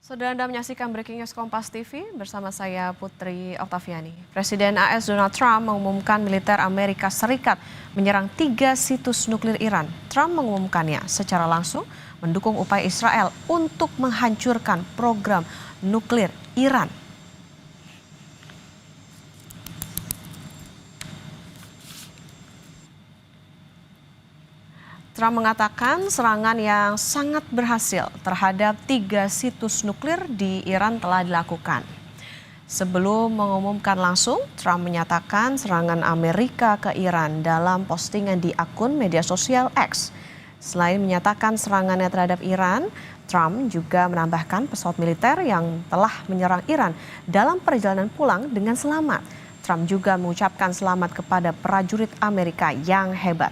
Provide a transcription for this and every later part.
Saudara Anda menyaksikan Breaking News Kompas TV bersama saya Putri Oktaviani. Presiden AS Donald Trump mengumumkan militer Amerika Serikat menyerang 3 situs nuklir Iran. Trump mengumumkannya secara langsung mendukung upaya Israel untuk menghancurkan program nuklir Iran. Trump mengatakan serangan yang sangat berhasil terhadap 3 situs nuklir di Iran telah dilakukan. Sebelum mengumumkan langsung, Trump menyatakan serangan Amerika ke Iran dalam postingan di akun media sosial X. Selain menyatakan serangannya terhadap Iran, Trump juga menambahkan pesawat militer yang telah menyerang Iran dalam perjalanan pulang dengan selamat. Trump juga mengucapkan selamat kepada prajurit Amerika yang hebat.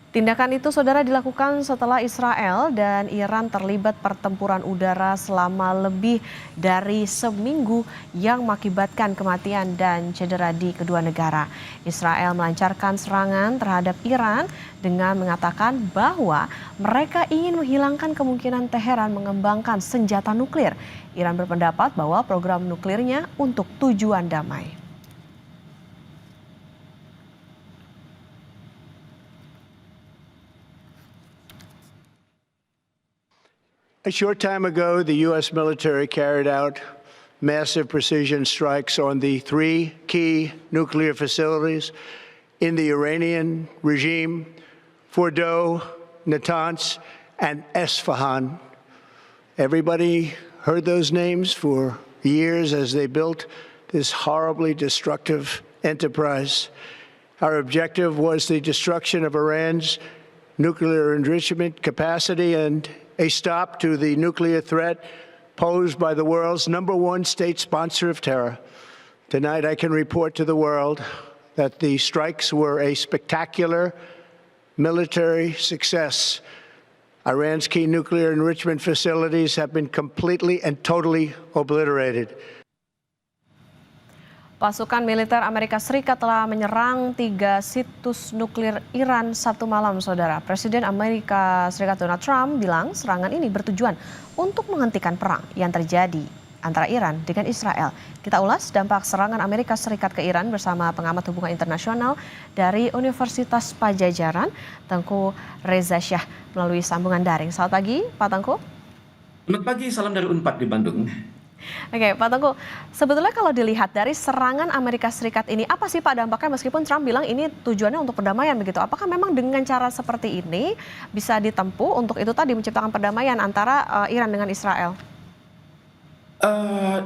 Tindakan itu, saudara, dilakukan setelah Israel dan Iran terlibat pertempuran udara selama lebih dari seminggu yang mengakibatkan kematian dan cedera di kedua negara. Israel melancarkan serangan terhadap Iran dengan mengatakan bahwa mereka ingin menghilangkan kemungkinan Teheran mengembangkan senjata nuklir. Iran berpendapat bahwa program nuklirnya untuk tujuan damai. A short time ago, the U.S. military carried out massive precision strikes on the 3 key nuclear facilities in the Iranian regime: Fordow, Natanz, and Esfahan. Everybody heard those names for years as they built this horribly destructive enterprise. Our objective was the destruction of Iran's nuclear enrichment capacity and a stop to the nuclear threat posed by the world's #1 state sponsor of terror. Tonight, I can report to the world that the strikes were a spectacular military success. Iran's key nuclear enrichment facilities have been completely and totally obliterated. Pasukan militer Amerika Serikat telah menyerang 3 situs nuklir Iran Sabtu malam, saudara. Presiden Amerika Serikat Donald Trump bilang serangan ini bertujuan untuk menghentikan perang yang terjadi antara Iran dengan Israel. Kita ulas dampak serangan Amerika Serikat ke Iran bersama pengamat hubungan internasional dari Universitas Padjadjaran, Tengku Reza Shah, melalui sambungan daring. Selamat pagi, Pak Tengku. Selamat pagi, salam dari Unpad di Bandung. Oke, Pak Tengku, sebetulnya kalau dilihat dari serangan Amerika Serikat ini, apa sih Pak dampaknya meskipun Trump bilang ini tujuannya untuk perdamaian begitu? Apakah memang dengan cara seperti ini bisa ditempuh untuk itu tadi menciptakan perdamaian antara Iran dengan Israel?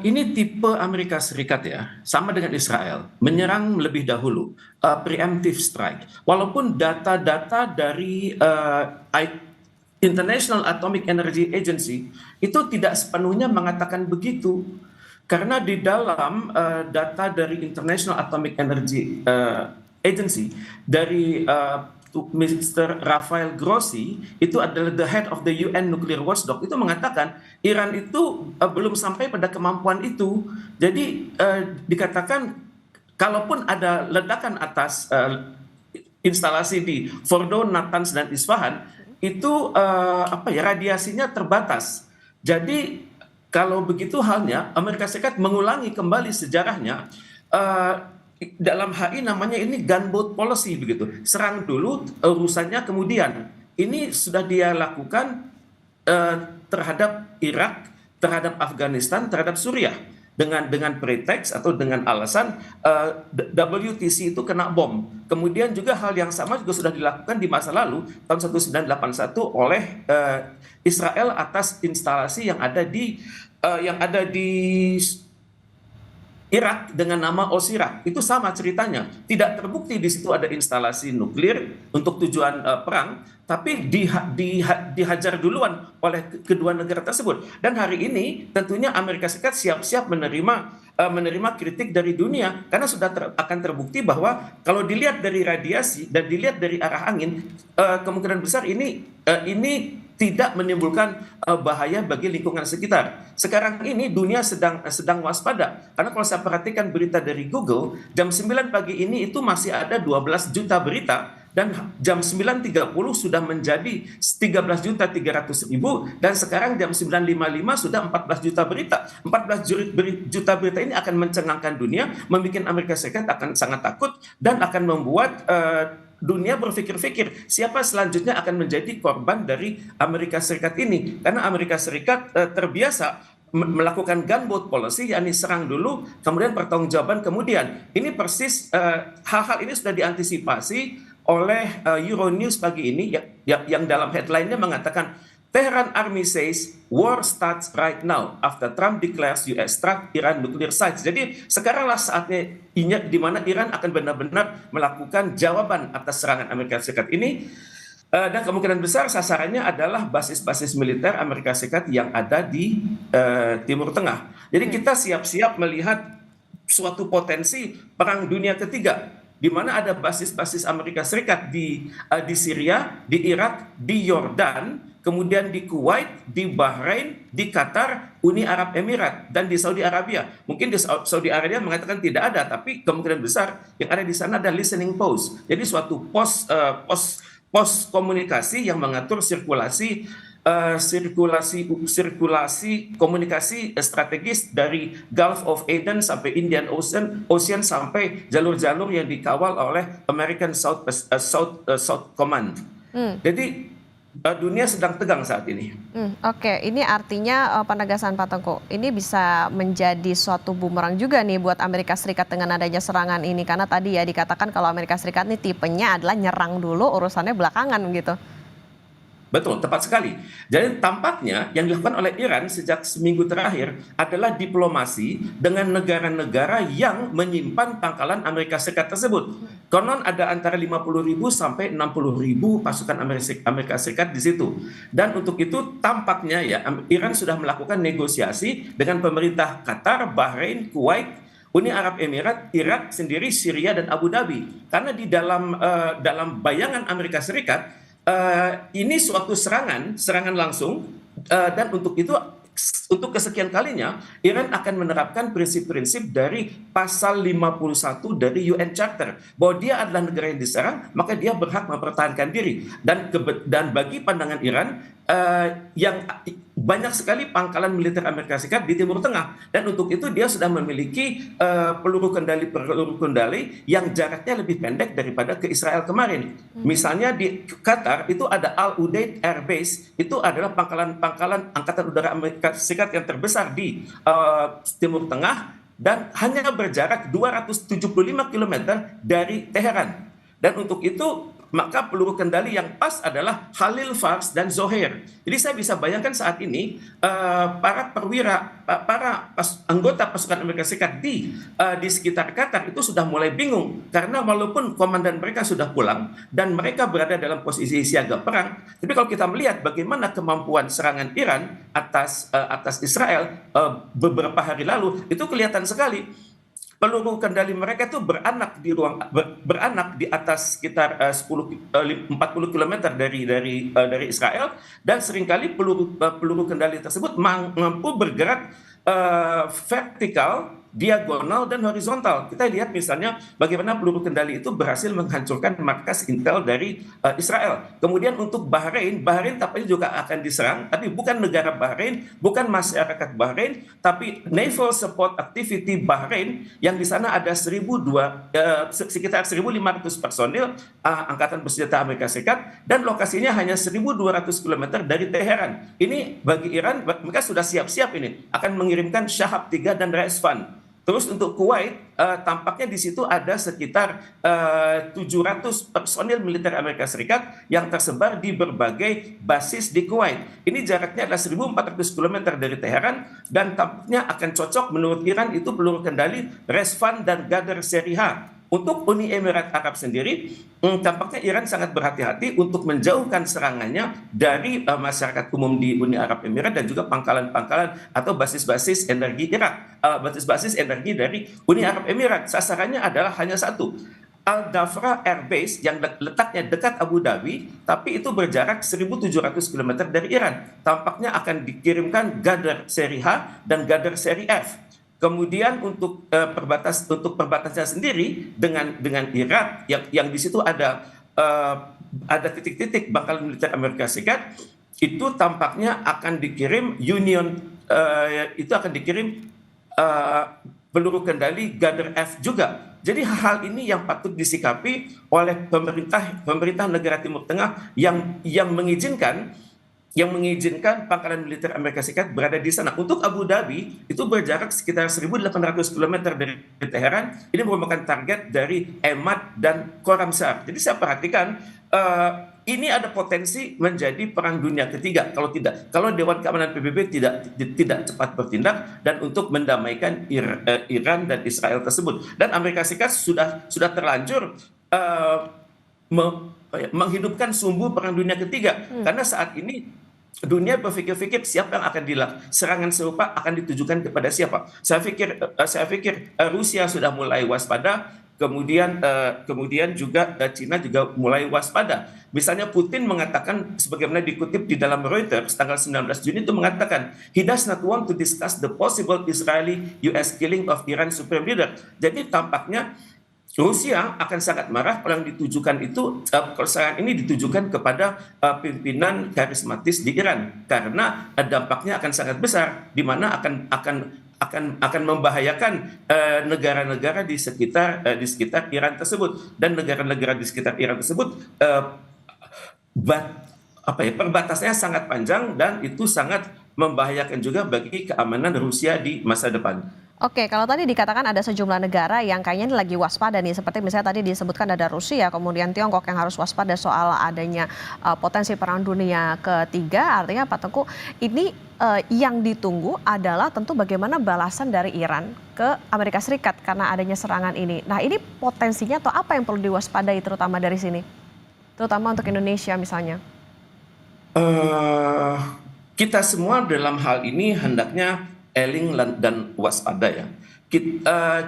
Ini tipe Amerika Serikat ya, sama dengan Israel, menyerang lebih dahulu, preemptive strike. Walaupun data-data dari International Atomic Energy Agency itu tidak sepenuhnya mengatakan begitu, karena di dalam data dari International Atomic Energy Agency dari Mr. Rafael Grossi, itu adalah the head of the UN Nuclear Watchdog, itu mengatakan Iran itu belum sampai pada kemampuan itu. Jadi dikatakan kalaupun ada ledakan atas instalasi di Fordow, Natanz, dan Isfahan, itu radiasinya terbatas. Jadi kalau begitu halnya, Amerika Serikat mengulangi kembali sejarahnya dalam HI, namanya ini gunboat policy begitu. Serang dulu, urusannya kemudian. Ini sudah dia lakukan terhadap Irak, terhadap Afghanistan, terhadap Suriah dengan pretext atau dengan alasan WTC itu kena bom. Kemudian juga hal yang sama juga sudah dilakukan di masa lalu tahun 1981 oleh Israel atas instalasi yang ada di Irak dengan nama Osirak. Itu sama ceritanya. Tidak terbukti di situ ada instalasi nuklir untuk tujuan perang, tapi dihajar duluan oleh kedua negara tersebut. Dan hari ini tentunya Amerika Serikat siap-siap menerima kritik dari dunia, karena sudah akan terbukti bahwa kalau dilihat dari radiasi dan dilihat dari arah angin, kemungkinan besar ini tidak menimbulkan bahaya bagi lingkungan sekitar. Sekarang ini dunia sedang waspada, karena kalau saya perhatikan berita dari Google, jam 9 pagi ini itu masih ada 12 juta berita dan jam 9.30 sudah menjadi 13.300.000 dan sekarang jam 9.55 sudah 14 juta berita. 14 juta berita ini akan mencengangkan dunia, membuat Amerika Serikat akan sangat takut dan akan membuat dunia berpikir-pikir siapa selanjutnya akan menjadi korban dari Amerika Serikat ini, karena Amerika Serikat terbiasa melakukan gunboat policy, yakni serang dulu kemudian pertanggungjawaban kemudian. Ini persis hal-hal ini sudah diantisipasi oleh Euronews pagi ini yang dalam headline-nya mengatakan Tehran Army says war starts right now after Trump declares US struck Iran nuclear sites. Jadi sekaranglah saatnya di mana Iran akan benar-benar melakukan jawaban atas serangan Amerika Serikat ini. Dan kemungkinan besar sasarannya adalah basis-basis militer Amerika Serikat yang ada di Timur Tengah. Jadi kita siap-siap melihat suatu potensi perang dunia ketiga, di mana ada basis-basis Amerika Serikat di Syria, di Irak, di Yordan, kemudian di Kuwait, di Bahrain, di Qatar, Uni Arab Emirat, dan di Saudi Arabia. Mungkin di Saudi Arabia mengatakan tidak ada, tapi kemungkinan besar yang ada di sana ada listening post. Jadi suatu pos komunikasi yang mengatur sirkulasi komunikasi strategis dari Gulf of Aden sampai Indian Ocean sampai jalur-jalur yang dikawal oleh American South Command. Jadi dunia sedang tegang saat ini. Oke, ini artinya penegasan Pak Tengku, ini bisa menjadi suatu bumerang juga nih buat Amerika Serikat dengan adanya serangan ini, karena tadi ya dikatakan kalau Amerika Serikat ini tipenya adalah nyerang dulu, urusannya belakangan gitu. Betul, tepat sekali. Jadi tampaknya yang dilakukan oleh Iran sejak seminggu terakhir adalah diplomasi dengan negara-negara yang menyimpan pangkalan Amerika Serikat tersebut. Konon ada antara 50.000 sampai 60.000 pasukan Amerika Serikat di situ. Dan untuk itu tampaknya ya Iran sudah melakukan negosiasi dengan pemerintah Qatar, Bahrain, Kuwait, Uni Arab Emirat, Irak sendiri, Syria, dan Abu Dhabi. Karena di dalam bayangan Amerika Serikat, ini suatu serangan langsung, dan untuk itu untuk kesekian kalinya Iran akan menerapkan prinsip-prinsip dari pasal 51 dari UN Charter, bahwa dia adalah negara yang diserang maka dia berhak mempertahankan diri, dan bagi pandangan Iran yang banyak sekali pangkalan militer Amerika Serikat di Timur Tengah, dan untuk itu dia sudah memiliki peluru kendali yang jaraknya lebih pendek daripada ke Israel kemarin. Misalnya di Qatar itu ada Al Udeid Air Base, itu adalah pangkalan angkatan udara Amerika Serikat yang terbesar di Timur Tengah dan hanya berjarak 275 km dari Teheran. Dan untuk itu maka peluru kendali yang pas adalah Khalil Fars dan Zohair. Jadi saya bisa bayangkan saat ini para anggota pasukan Amerika Serikat di sekitar Qatar itu sudah mulai bingung, karena walaupun komandan mereka sudah pulang dan mereka berada dalam posisi siaga perang, tapi kalau kita melihat bagaimana kemampuan serangan Iran atas Israel beberapa hari lalu, itu kelihatan sekali. Peluru kendali mereka itu beranak di atas sekitar 40 km dari Israel, dan seringkali peluru kendali tersebut mampu bergerak vertikal, diagonal, dan horizontal. Kita lihat misalnya bagaimana peluru kendali itu berhasil menghancurkan markas Intel dari Israel. Kemudian untuk Bahrain tampaknya juga akan diserang, tapi bukan negara Bahrain, bukan masyarakat Bahrain, tapi Naval Support Activity Bahrain, yang di sana ada sekitar 1.500 personil angkatan bersenjata Amerika Serikat, dan lokasinya hanya 1.200 km dari Teheran. Ini bagi Iran, mereka sudah siap-siap ini akan mengirimkan Shahab 3 dan Resvan. Terus untuk Kuwait, tampaknya di situ ada sekitar 700 personil militer Amerika Serikat yang tersebar di berbagai basis di Kuwait. Ini jaraknya adalah 1.400 km dari Teheran, dan tampaknya akan cocok menurut Iran itu peluru kendali Resvan dan Ghadar seri H. Untuk Uni Emirat Arab sendiri, tampaknya Iran sangat berhati-hati untuk menjauhkan serangannya dari masyarakat umum di Uni Arab Emirat dan juga pangkalan-pangkalan atau basis-basis energi Irak, basis-basis energi dari Uni Arab Emirat. Sasarannya adalah hanya satu, Al Dhafra Air Base yang letaknya dekat Abu Dhabi, tapi itu berjarak 1.700 km dari Iran. Tampaknya akan dikirimkan Ghadar seri H dan Ghadar seri F. Kemudian untuk perbatasan sendiri dengan Irak yang di situ ada ada titik-titik bangkalan militer Amerika Serikat itu tampaknya akan dikirim itu akan dikirim peluru kendali Gunner F juga. Jadi hal ini yang patut disikapi oleh pemerintah negara Timur Tengah yang mengizinkan pangkalan militer Amerika Serikat berada di sana. Untuk Abu Dhabi itu berjarak sekitar 1.800 km dari Teheran. Ini merupakan target dari Emad dan Khorramshahr. Jadi saya perhatikan ini ada potensi menjadi perang dunia ketiga kalau Dewan Keamanan PBB tidak cepat bertindak dan untuk mendamaikan Iran dan Israel tersebut. Dan Amerika Serikat sudah terlanjur menghidupkan sumbu perang dunia ketiga karena saat ini dunia berpikir-pikir siapa yang akan serangan serupa akan ditujukan kepada siapa. Saya pikir Rusia sudah mulai waspada, kemudian juga Cina juga mulai waspada. Misalnya Putin mengatakan, sebagaimana dikutip di dalam Reuters tanggal 19 Juni itu mengatakan, he does not want to discuss the possible Israeli-US killing of Iran supreme leader. Jadi tampaknya Rusia akan sangat marah kalau yang ditujukan itu, kalau serangan ini ditujukan kepada pimpinan karismatis di Iran, karena dampaknya akan sangat besar, di mana akan membahayakan negara-negara di sekitar Iran tersebut, dan negara-negara di sekitar Iran tersebut perbatasannya sangat panjang dan itu sangat membahayakan juga bagi keamanan Rusia di masa depan. Oke, kalau tadi dikatakan ada sejumlah negara yang kayaknya ini lagi waspada nih, seperti misalnya tadi disebutkan ada Rusia, kemudian Tiongkok yang harus waspada soal adanya potensi perang dunia ketiga. Artinya Pak Tengku, ini yang ditunggu adalah tentu bagaimana balasan dari Iran ke Amerika Serikat karena adanya serangan ini. Nah, ini potensinya atau apa yang perlu diwaspadai terutama dari sini? Terutama untuk Indonesia misalnya. Kita semua dalam hal ini hendaknya eling dan waspada ya.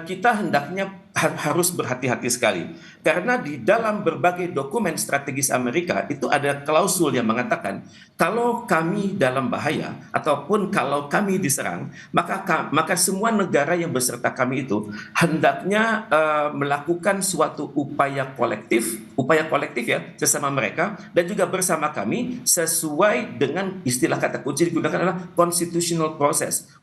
Kita hendaknya harus berhati-hati sekali karena di dalam berbagai dokumen strategis Amerika itu ada klausul yang mengatakan kalau kami dalam bahaya ataupun kalau kami diserang maka semua negara yang beserta kami itu hendaknya melakukan suatu upaya kolektif ya sesama mereka dan juga bersama kami sesuai dengan istilah kata kunci digunakan adalah constitutional process.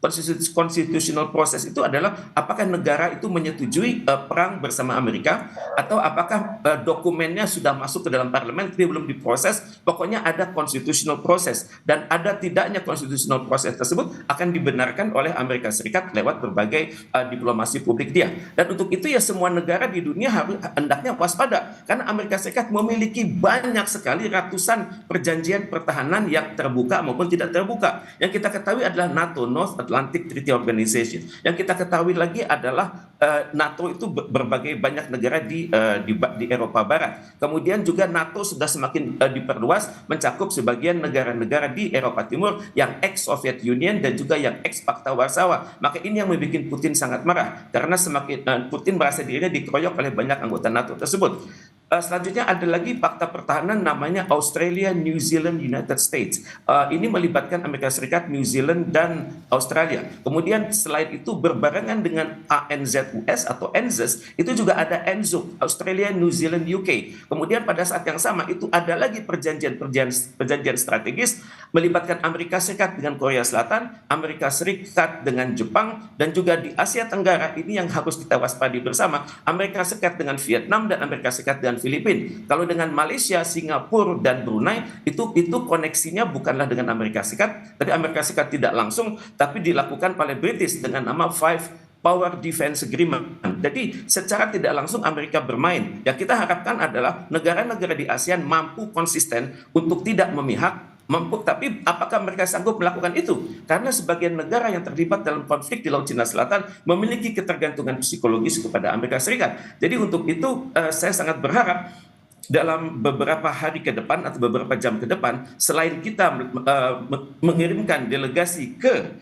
Constitutional process itu adalah apakah negara itu menyetujui perang bersama Amerika atau apakah dokumennya sudah masuk ke dalam parlemen tapi belum diproses. Pokoknya ada constitutional process dan ada tidaknya constitutional process tersebut akan dibenarkan oleh Amerika Serikat lewat berbagai diplomasi publik dia. Dan untuk itu ya semua negara di dunia harus hendaknya waspada karena Amerika Serikat memiliki banyak sekali ratusan perjanjian pertahanan yang terbuka maupun tidak terbuka. Yang kita ketahui adalah NATO, North Atlantic Treaty Organization. Yang kita ketahui lagi adalah NATO itu berbagai banyak negara di Eropa Barat. Kemudian juga NATO sudah semakin diperluas mencakup sebagian negara-negara di Eropa Timur yang ex-Soviet Union dan juga yang ex-Pakta Warsawa. Maka ini yang membuat Putin sangat marah karena semakin Putin merasa dirinya dikeroyok oleh banyak anggota NATO tersebut. Selanjutnya ada lagi fakta pertahanan namanya Australia, New Zealand, United States. Ini melibatkan Amerika Serikat, New Zealand, dan Australia. Kemudian selain itu berbarengan dengan ANZUS atau ANZUS, itu juga ada ANZUK, Australia, New Zealand, UK. Kemudian pada saat yang sama itu ada lagi perjanjian strategis melibatkan Amerika Serikat dengan Korea Selatan, Amerika Serikat dengan Jepang, dan juga di Asia Tenggara ini yang harus kita waspadi bersama, Amerika Serikat dengan Vietnam dan Amerika Serikat dengan Filipina. Kalau dengan Malaysia, Singapura, dan Brunei itu koneksinya bukanlah dengan Amerika Serikat, tapi Amerika Serikat tidak langsung, tapi dilakukan oleh British dengan nama Five Power Defense Agreement. Jadi secara tidak langsung Amerika bermain. Yang kita harapkan adalah negara-negara di ASEAN mampu konsisten untuk tidak memihak, tapi apakah mereka sanggup melakukan itu? Karena sebagian negara yang terlibat dalam konflik di Laut Cina Selatan memiliki ketergantungan psikologis kepada Amerika Serikat. Jadi untuk itu saya sangat berharap dalam beberapa hari ke depan atau beberapa jam ke depan, selain kita mengirimkan delegasi ke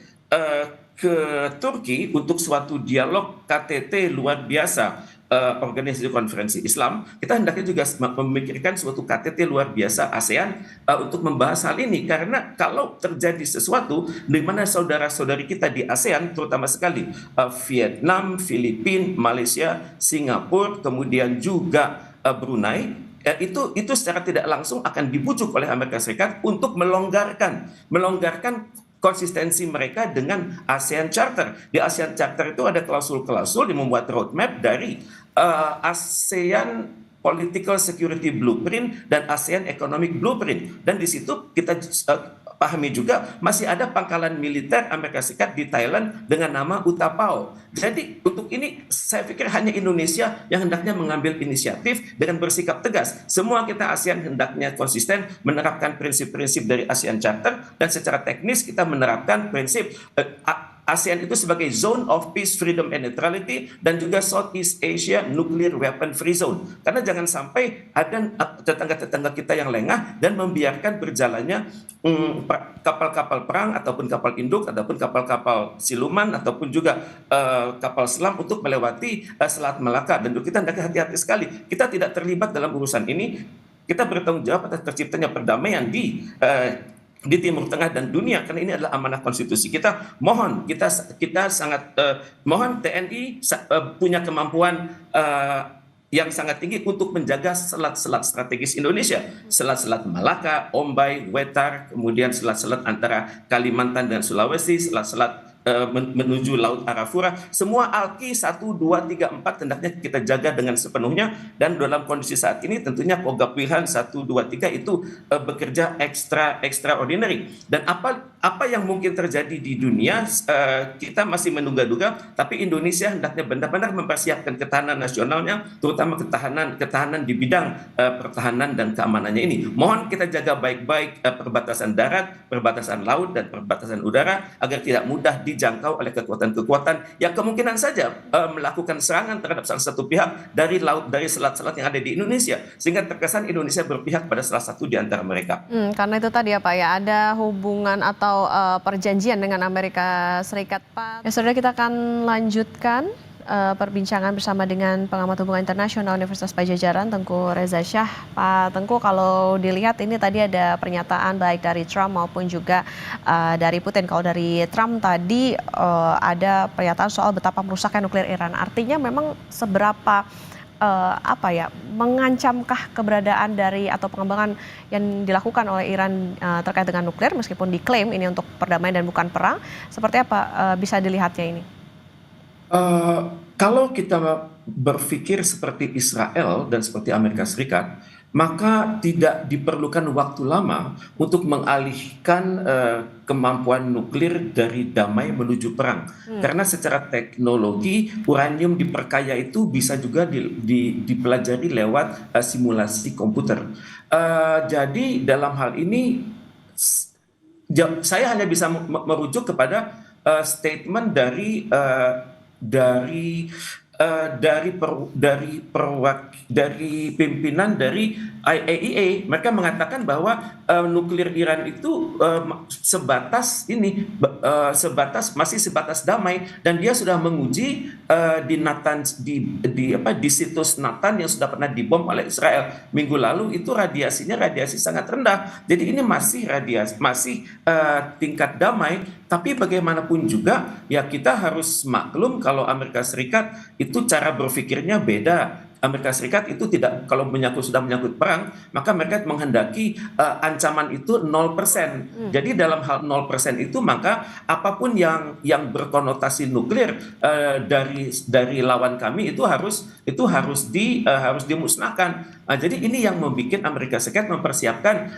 Turki untuk suatu dialog KTT luar biasa organisasi konferensi Islam, kita hendaknya juga memikirkan suatu KTT luar biasa ASEAN untuk membahas hal ini karena kalau terjadi sesuatu di mana saudara-saudari kita di ASEAN terutama sekali Vietnam, Filipina, Malaysia, Singapura, kemudian juga Brunei itu secara tidak langsung akan dibujuk oleh Amerika Serikat untuk melonggarkan konsistensi mereka dengan ASEAN Charter. Di ASEAN Charter itu ada klausul-klausul yang membuat roadmap dari ASEAN Political Security Blueprint dan ASEAN Economic Blueprint. Dan di situ kita pahami juga masih ada pangkalan militer Amerika Serikat di Thailand dengan nama Utapao. Jadi untuk ini saya pikir hanya Indonesia yang hendaknya mengambil inisiatif dengan bersikap tegas. Semua kita ASEAN hendaknya konsisten menerapkan prinsip-prinsip dari ASEAN Charter, dan secara teknis kita menerapkan prinsip ASEAN itu sebagai Zone of Peace, Freedom and Neutrality, dan juga Southeast Asia Nuclear Weapon Free Zone. Karena jangan sampai ada tetangga-tetangga kita yang lengah dan membiarkan berjalannya kapal-kapal perang ataupun kapal induk ataupun kapal-kapal siluman ataupun juga kapal selam untuk melewati Selat Malaka. Dan kita hendaknya hati-hati sekali. Kita tidak terlibat dalam urusan ini. Kita bertanggung jawab atas terciptanya perdamaian di Timur Tengah dan dunia, karena ini adalah amanah konstitusi kita. Mohon kita sangat mohon TNI punya kemampuan yang sangat tinggi untuk menjaga selat-selat strategis Indonesia, selat-selat Malaka, Ombai, Wetar, kemudian selat-selat antara Kalimantan dan Sulawesi, selat-selat menuju Laut Arafura. Semua ALKI 1, 2, 3, 4 hendaknya kita jaga dengan sepenuhnya, dan dalam kondisi saat ini tentunya Kogab Wilhan 1, 2, 3 itu bekerja extraordinary. Dan apa yang mungkin terjadi di dunia kita masih menduga-duga, tapi Indonesia hendaknya benar-benar mempersiapkan ketahanan nasionalnya, terutama ketahanan di bidang pertahanan dan keamanannya ini. Mohon kita jaga baik-baik perbatasan darat, perbatasan laut, dan perbatasan udara agar tidak mudah dijangkau oleh kekuatan-kekuatan yang kemungkinan saja melakukan serangan terhadap salah satu pihak dari selat-selat yang ada di Indonesia, sehingga terkesan Indonesia berpihak pada salah satu di antara mereka. Karena itu tadi ya Pak ya, ada hubungan atau perjanjian dengan Amerika Serikat Pak. Ya saudara, kita akan lanjutkan perbincangan bersama dengan pengamat hubungan internasional Universitas Padjadjaran, Tengku Reza Shah. Pak Tengku, kalau dilihat ini tadi ada pernyataan baik dari Trump maupun juga dari Putin. Kalau dari Trump tadi ada pernyataan soal betapa merusaknya nuklir Iran. Artinya memang seberapa mengancamkah keberadaan dari atau pengembangan yang dilakukan oleh Iran terkait dengan nuklir, meskipun diklaim ini untuk perdamaian dan bukan perang. Seperti apa bisa dilihatnya ini? Kalau kita berpikir seperti Israel dan seperti Amerika Serikat, maka tidak diperlukan waktu lama untuk mengalihkan kemampuan nuklir dari damai menuju perang. Karena secara teknologi uranium diperkaya itu bisa juga dipelajari lewat simulasi komputer. Jadi dalam hal ini saya hanya bisa merujuk kepada statement dari pimpinan dari IAEA. Mereka mengatakan bahwa nuklir Iran itu masih sebatas damai, dan dia sudah menguji di situs Natanz yang sudah pernah dibom oleh Israel minggu lalu. Itu radiasi sangat rendah. Jadi ini masih tingkat damai. Tapi bagaimanapun juga ya kita harus maklum kalau Amerika Serikat itu cara berpikirnya beda. Amerika Serikat itu tidak, kalau sudah menyangkut perang, maka mereka menghendaki ancaman itu 0%. Jadi dalam hal 0% itu, maka apapun yang berkonotasi nuklir dari lawan kami itu harus dimusnahkan. Jadi ini yang membuat Amerika Serikat mempersiapkan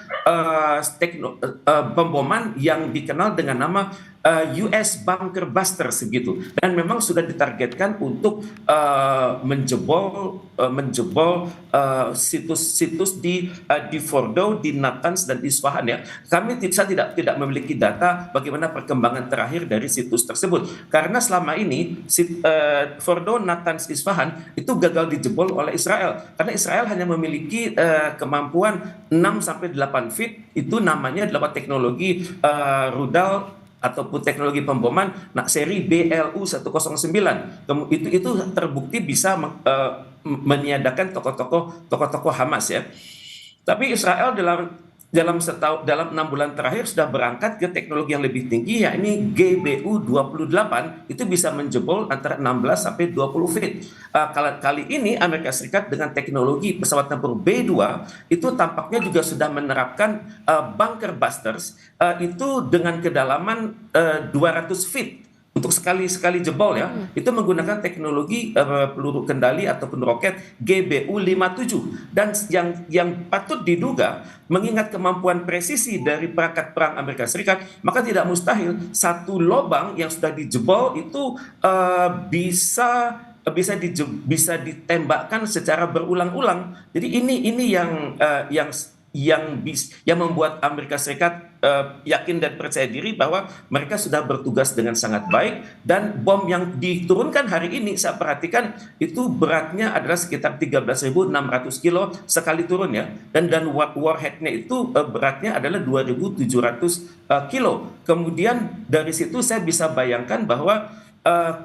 pemboman yang dikenal dengan nama US Bunker Buster segitu, dan memang sudah ditargetkan untuk menjebol situs-situs di Fordow, di Natanz dan Isfahan ya. Saya tidak memiliki data bagaimana perkembangan terakhir dari situs tersebut, karena selama ini Fordow, Natanz, Isfahan itu gagal dijebol oleh Israel, karena Israel hanya memiliki kemampuan 6-8 feet, itu namanya adalah teknologi rudal ataupun teknologi pemboman seri BLU 109. Itu terbukti bisa meniadakan tokoh-tokoh Hamas ya. Tapi Israel dalam 6 bulan terakhir sudah berangkat ke teknologi yang lebih tinggi, yakni GBU-28, itu bisa menjebol antara 16 sampai 20 feet. Kali ini Amerika Serikat dengan teknologi pesawat tempur B-2 itu tampaknya juga sudah menerapkan bunker busters, itu dengan kedalaman 200 feet. Untuk sekali jebol itu menggunakan teknologi peluru kendali ataupun roket GBU-57, dan yang patut diduga mengingat kemampuan presisi dari perangkat perang Amerika Serikat, maka tidak mustahil satu lubang yang sudah dijebol itu bisa ditembakkan secara berulang-ulang. Jadi ini yang membuat Amerika Serikat yakin dan percaya diri bahwa mereka sudah bertugas dengan sangat baik, dan bom yang diturunkan hari ini saya perhatikan itu beratnya adalah sekitar 13.600 kilo sekali turun dan warheadnya itu beratnya adalah 2.700 kilo. Kemudian dari situ saya bisa bayangkan bahwa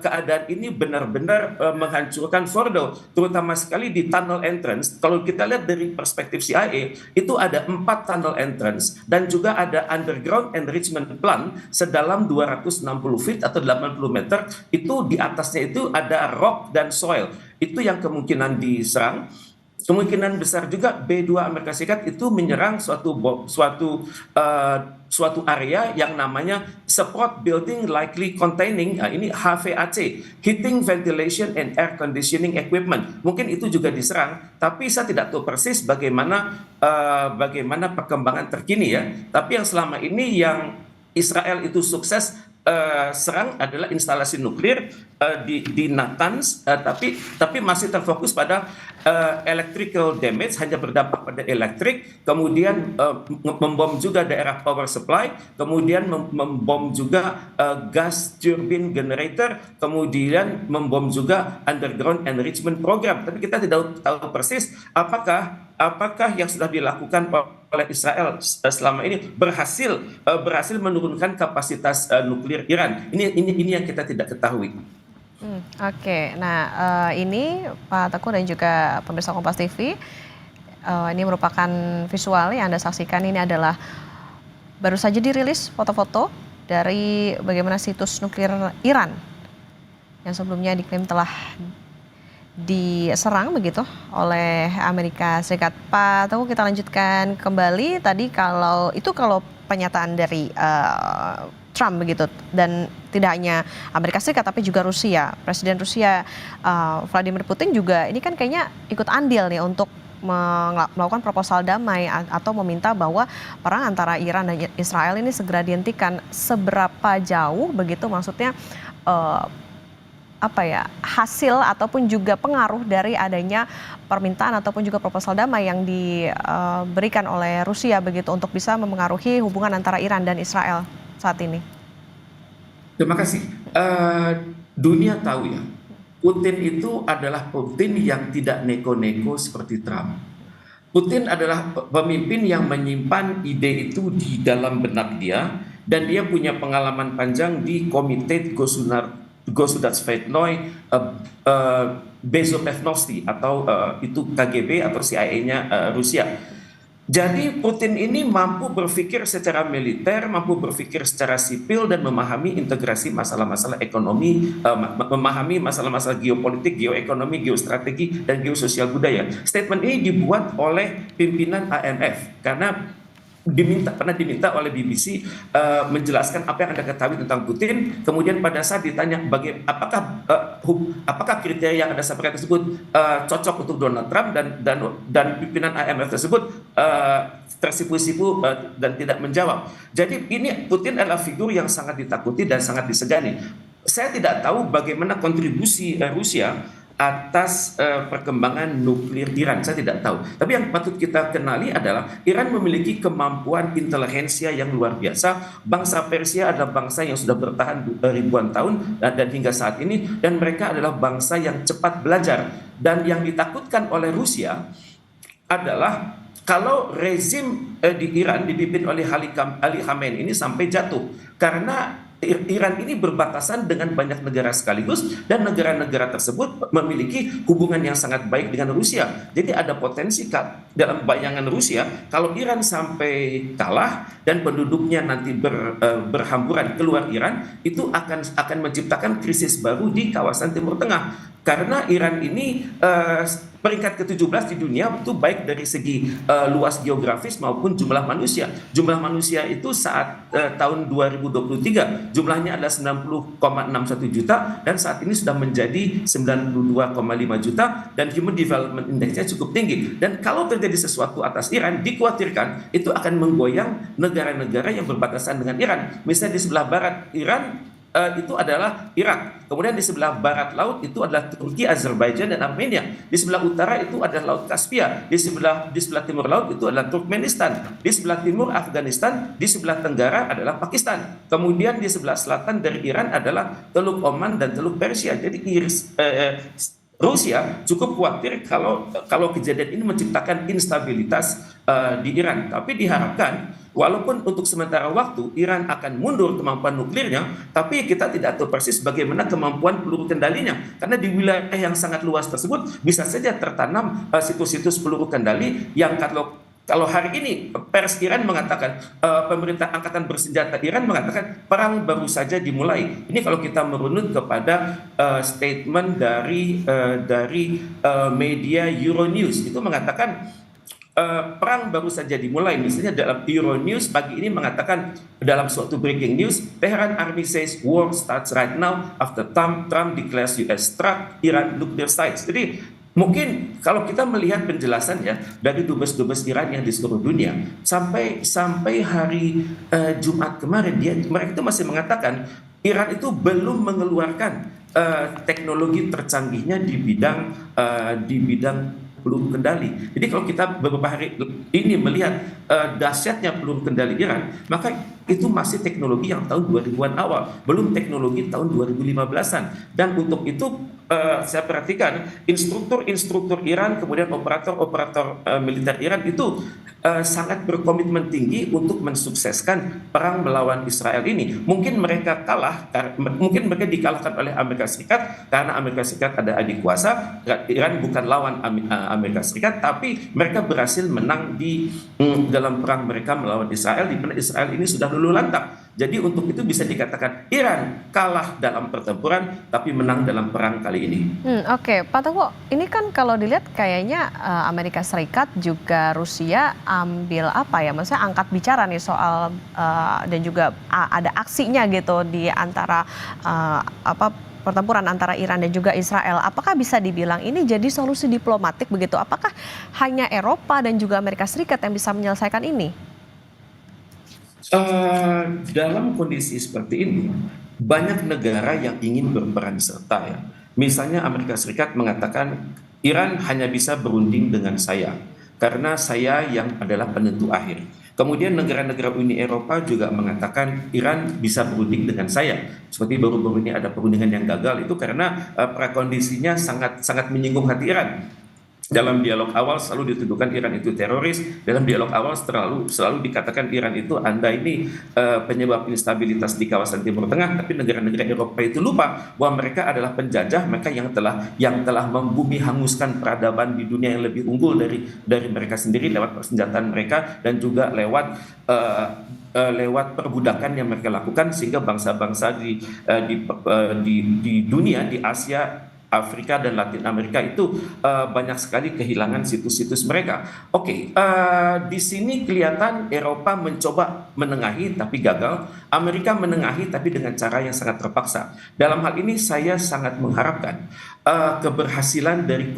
keadaan ini benar-benar menghancurkan Fordo, terutama sekali di tunnel entrance. Kalau kita lihat dari perspektif CIA, itu ada 4 tunnel entrance dan juga ada underground enrichment plant sedalam 260 feet atau 80 meter. Itu di atasnya itu ada rock dan soil. Itu yang kemungkinan diserang. Kemungkinan besar juga B-2 Amerika Serikat itu menyerang suatu area yang namanya support building likely containing ini HVAC, heating, ventilation and air conditioning equipment. Mungkin itu juga diserang, tapi saya tidak tahu persis bagaimana perkembangan terkini Tapi yang selama ini yang Israel itu sukses serang adalah instalasi nuklir di Natanz, tapi masih terfokus pada electrical damage, hanya berdampak pada elektrik, kemudian membom juga daerah power supply, kemudian membom juga gas turbine generator, kemudian membom juga underground enrichment program. Tapi kita tidak tahu persis apakah yang sudah dilakukan oleh Israel selama ini berhasil menurunkan kapasitas nuklir Iran. Ini yang kita tidak ketahui. Oke, nah ini Pak Teguh dan juga pemirsa Kompas TV, ini merupakan visual yang Anda saksikan. Ini adalah baru saja dirilis foto-foto dari bagaimana situs nuklir Iran yang sebelumnya diklaim telah diserang begitu oleh Amerika Serikat. Pak Teguh, kita lanjutkan kembali tadi kalau pernyataan dari Trump begitu, dan tidak hanya Amerika Serikat tapi juga Rusia. Presiden Rusia Vladimir Putin juga ini kan kayaknya ikut andil nih untuk melakukan proposal damai atau meminta bahwa perang antara Iran dan Israel ini segera dihentikan. Seberapa jauh begitu maksudnya hasil ataupun juga pengaruh dari adanya permintaan ataupun juga proposal damai yang diberikan oleh Rusia begitu untuk bisa memengaruhi hubungan antara Iran dan Israel saat ini? Terima kasih. Dunia tahu Putin itu adalah Putin yang tidak neko-neko seperti Trump. Putin adalah pemimpin yang menyimpan ide itu di dalam benak dia, dan dia punya pengalaman panjang di Komite Gosudarstvennoy Bezopevnosti atau itu KGB atau CIA-nya Rusia. Jadi Putin ini mampu berpikir secara militer, mampu berpikir secara sipil, dan memahami integrasi masalah-masalah ekonomi, memahami masalah-masalah geopolitik, geoekonomi, geostrategi, dan geososial budaya. Statement ini dibuat oleh pimpinan IMF karena pernah diminta oleh BBC menjelaskan apa yang Anda ketahui tentang Putin. Kemudian pada saat ditanya apakah kriteria yang Anda sampaikan tersebut cocok untuk Donald Trump, dan pimpinan IMF tersebut tersipu-sipu dan tidak menjawab. Jadi ini Putin adalah figur yang sangat ditakuti dan sangat disegani. Saya tidak tahu bagaimana kontribusi Rusia atas perkembangan nuklir Iran, saya tidak tahu. Tapi yang patut kita kenali adalah Iran memiliki kemampuan intelijensia yang luar biasa. Bangsa Persia adalah bangsa yang sudah bertahan ribuan tahun dan hingga saat ini, dan mereka adalah bangsa yang cepat belajar. Dan yang ditakutkan oleh Rusia adalah kalau rezim di Iran dipimpin oleh Ali Khamenei ini sampai jatuh, karena Iran ini berbatasan dengan banyak negara sekaligus dan negara-negara tersebut memiliki hubungan yang sangat baik dengan Rusia. Jadi ada potensi dalam bayangan Rusia kalau Iran sampai kalah dan penduduknya nanti berhamburan keluar Iran, itu akan menciptakan krisis baru di kawasan Timur Tengah. Karena Iran ini peringkat ke-17 di dunia itu baik dari segi luas geografis maupun jumlah manusia. Jumlah manusia itu saat tahun 2023 jumlahnya adalah 90,61 juta dan saat ini sudah menjadi 92,5 juta dan Human Development Index-nya cukup tinggi. Dan kalau terjadi sesuatu atas Iran, dikhawatirkan itu akan menggoyang negara-negara yang berbatasan dengan Iran. Misalnya di sebelah barat Iran itu adalah Irak. Kemudian di sebelah barat laut itu adalah Turki, Azerbaijan, dan Armenia. Di sebelah utara itu adalah Laut Kaspia. Di sebelah timur laut itu adalah Turkmenistan. Di sebelah timur Afghanistan. Di sebelah tenggara adalah Pakistan. Kemudian di sebelah selatan dari Iran adalah Teluk Oman dan Teluk Persia. Jadi Rusia cukup khawatir kalau kejadian ini menciptakan instabilitas di Iran. Tapi diharapkan walaupun untuk sementara waktu Iran akan mundur kemampuan nuklirnya, tapi kita tidak tahu persis bagaimana kemampuan peluru kendalinya. Karena di wilayah yang sangat luas tersebut bisa saja tertanam situs-situs peluru kendali yang kalau hari ini pers Iran mengatakan, pemerintah angkatan bersenjata Iran mengatakan perang baru saja dimulai. Ini kalau kita merunut kepada statement dari media Euronews, itu mengatakan perang baru saja dimulai. Misalnya dalam Euronews pagi ini mengatakan dalam suatu breaking news, Tehran Army says war starts right now after Trump declares US struck Iran nuclear sites. Jadi mungkin kalau kita melihat penjelasan ya dari dubes-dubes Iran yang di seluruh dunia sampai hari Jumat kemarin, mereka itu masih mengatakan Iran itu belum mengeluarkan teknologi tercanggihnya di bidang peluru kendali. Jadi kalau kita beberapa hari ini melihat dahsyatnya peluru kendali Iran, maka itu masih teknologi yang tahun 2000-an awal, belum teknologi tahun 2015-an. Dan untuk itu saya perhatikan instruktur Iran, kemudian operator militer Iran itu sangat berkomitmen tinggi untuk mensukseskan perang melawan Israel ini. Mungkin mereka dikalahkan oleh Amerika Serikat karena Amerika Serikat ada adik kuasa. Iran bukan lawan Amerika Serikat, tapi mereka berhasil menang di dalam perang mereka melawan Israel, di mana Israel ini sudah luluh lantak. Jadi untuk itu bisa dikatakan Iran kalah dalam pertempuran tapi menang dalam perang kali ini. Oke, Pak Teguh, ini kan kalau dilihat kayaknya Amerika Serikat juga Rusia ambil maksudnya angkat bicara nih soal dan juga ada aksinya gitu di antara pertempuran antara Iran dan juga Israel. Apakah bisa dibilang ini jadi solusi diplomatik begitu? Apakah hanya Eropa dan juga Amerika Serikat yang bisa menyelesaikan ini? Dalam kondisi seperti ini, banyak negara yang ingin berperan serta ya. Misalnya Amerika Serikat mengatakan Iran hanya bisa berunding dengan saya karena saya yang adalah penentu akhir. Kemudian negara-negara Uni Eropa juga mengatakan Iran bisa berunding dengan saya. Seperti baru-baru ini ada perundingan yang gagal itu karena prakondisinya sangat menyinggung hati Iran. Dalam dialog awal selalu dituduhkan Iran itu teroris. Dalam dialog awal selalu dikatakan Iran itu Anda ini penyebab instabilitas di kawasan Timur Tengah. Tapi negara-negara Eropa itu lupa bahwa mereka adalah penjajah, mereka yang telah membumi hanguskan peradaban di dunia yang lebih unggul dari mereka sendiri lewat persenjataan mereka dan juga lewat perbudakan yang mereka lakukan, sehingga bangsa-bangsa di dunia, di Asia, Afrika dan Latin Amerika itu banyak sekali kehilangan situs-situs mereka. Di sini kelihatan Eropa mencoba menengahi tapi gagal, Amerika menengahi tapi dengan cara yang sangat terpaksa. Dalam hal ini saya sangat mengharapkan keberhasilan dari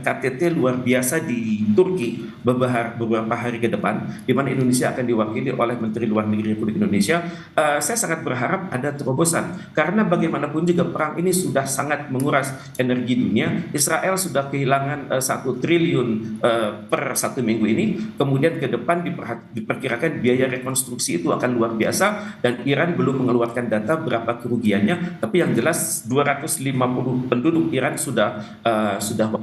KTT luar biasa di Turki beberapa hari ke depan, di mana Indonesia akan diwakili oleh Menteri Luar Negeri Republik Indonesia. Saya sangat berharap ada terobosan, karena bagaimanapun juga perang ini sudah sangat menguras energi dunia. Israel sudah kehilangan 1 triliun per 1 minggu ini. Kemudian ke depan diperkirakan biaya rekonstruksi itu akan luar biasa, dan Iran belum mengeluarkan data berapa kerugiannya. Tapi yang jelas 250 penduduk Iran sudah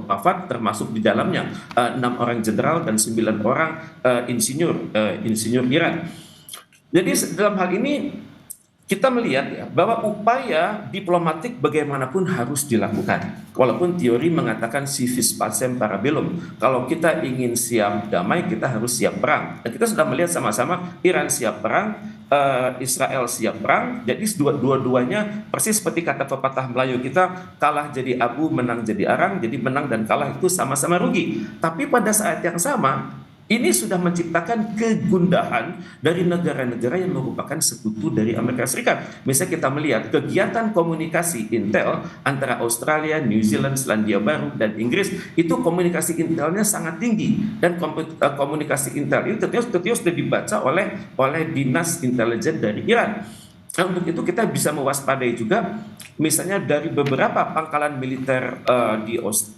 wafat, termasuk di dalamnya 6 orang jenderal dan 9 orang insinyur Iran. Jadi dalam hal ini kita melihat ya bahwa upaya diplomatik bagaimanapun harus dilakukan. Walaupun teori mengatakan si vis pacem para bellum, kalau kita ingin siap damai kita harus siap perang. Dan kita sudah melihat sama-sama Iran siap perang, Israel siap perang. Jadi dua-duanya persis seperti kata pepatah Melayu kita, kalah jadi abu, menang jadi arang. Jadi menang dan kalah itu sama-sama rugi. Tapi pada saat yang sama ini sudah menciptakan kegundahan dari negara-negara yang merupakan sekutu dari Amerika Serikat. Misalnya kita melihat kegiatan komunikasi intel antara Australia, New Zealand, Selandia Baru, dan Inggris, itu komunikasi intelnya sangat tinggi. Dan komunikasi intel itu terus sudah dibaca oleh dinas intelijen dari Iran. Nah, untuk itu kita bisa mewaspadai juga, misalnya dari beberapa pangkalan militer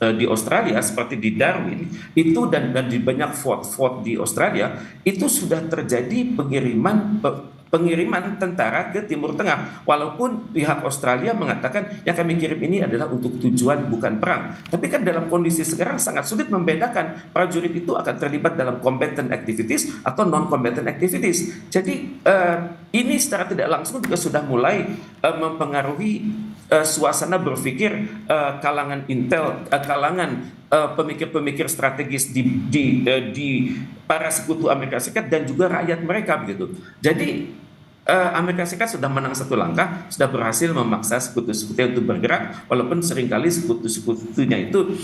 di Australia seperti di Darwin itu dan di banyak fort di Australia itu sudah terjadi pengiriman tentara ke Timur Tengah. Walaupun pihak Australia mengatakan yang kami kirim ini adalah untuk tujuan bukan perang. Tapi kan dalam kondisi sekarang sangat sulit membedakan prajurit itu akan terlibat dalam combatant activities atau non-combatant activities. Jadi ini secara tidak langsung juga sudah mulai mempengaruhi suasana berpikir kalangan intel, kalangan pemikir-pemikir strategis di para sekutu Amerika Serikat dan juga rakyat mereka begitu. Jadi Amerika Serikat sudah menang satu langkah, sudah berhasil memaksa sekutu-sekutunya untuk bergerak, walaupun seringkali sekutu-sekutunya itu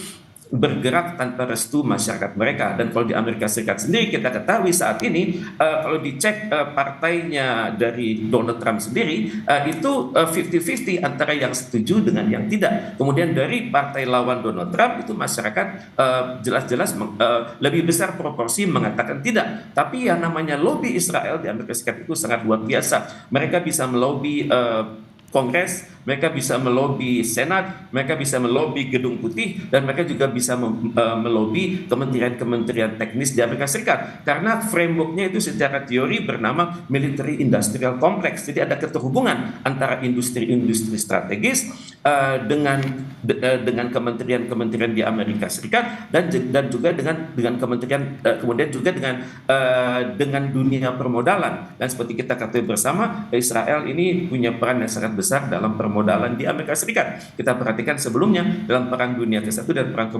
bergerak tanpa restu masyarakat mereka. Dan kalau di Amerika Serikat sendiri kita ketahui saat ini kalau dicek partainya dari Donald Trump sendiri itu 50-50 antara yang setuju dengan yang tidak. Kemudian dari partai lawan Donald Trump itu masyarakat jelas-jelas lebih besar proporsi mengatakan tidak. Tapi yang namanya lobby Israel di Amerika Serikat itu sangat luar biasa. Mereka bisa melobi Kongres, mereka bisa melobi Senat, mereka bisa melobi Gedung Putih, dan mereka juga bisa melobi kementerian-kementerian teknis di Amerika Serikat. Karena frameworknya itu secara teori bernama Military Industrial Complex. Jadi ada keterhubungan antara industri-industri strategis dengan kementerian-kementerian di Amerika Serikat dan juga dengan kementerian kemudian juga dengan dunia permodalan. Dan seperti kita ketahui bersama, Israel ini punya peran yang sangat besar dalam permodalan di Amerika Serikat. Kita perhatikan sebelumnya dalam Perang Dunia ke-1 dan Perang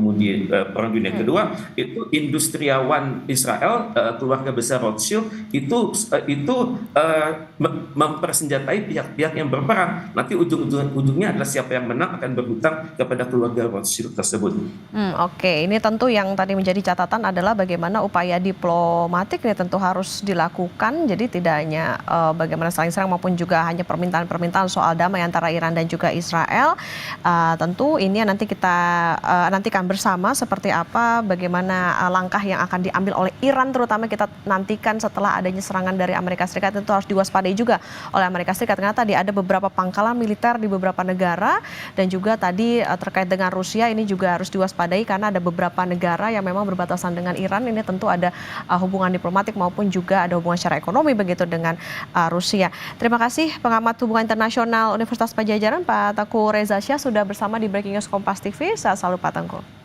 Dunia ke-2 itu industriawan Israel, keluarga besar Rothschild itu mempersenjatai pihak-pihak yang berperang. Nanti ujungnya adalah siapa yang menang akan berhutang kepada keluarga Rothschild tersebut. Oke, ini tentu yang tadi menjadi catatan adalah bagaimana upaya diplomatik ini tentu harus dilakukan. Jadi tidak hanya bagaimana saling serang maupun juga hanya permintaan-permintaan soal damai antara Iran dan juga Israel. Tentu ini nanti kita nantikan bersama seperti apa, bagaimana langkah yang akan diambil oleh Iran, terutama kita nantikan setelah adanya serangan dari Amerika Serikat. Itu harus diwaspadai juga oleh Amerika Serikat karena tadi ada beberapa pangkalan militer di beberapa negara, dan juga tadi terkait dengan Rusia ini juga harus diwaspadai karena ada beberapa negara yang memang berbatasan dengan Iran. Ini tentu ada hubungan diplomatik maupun juga ada hubungan secara ekonomi begitu dengan Rusia. Terima kasih pengamat hubungan internasional Universitas Padjadjaran Pak Tengku Reza Shah sudah bersama di Breaking News Kompas TV. Sehat selalu Pak Tengku.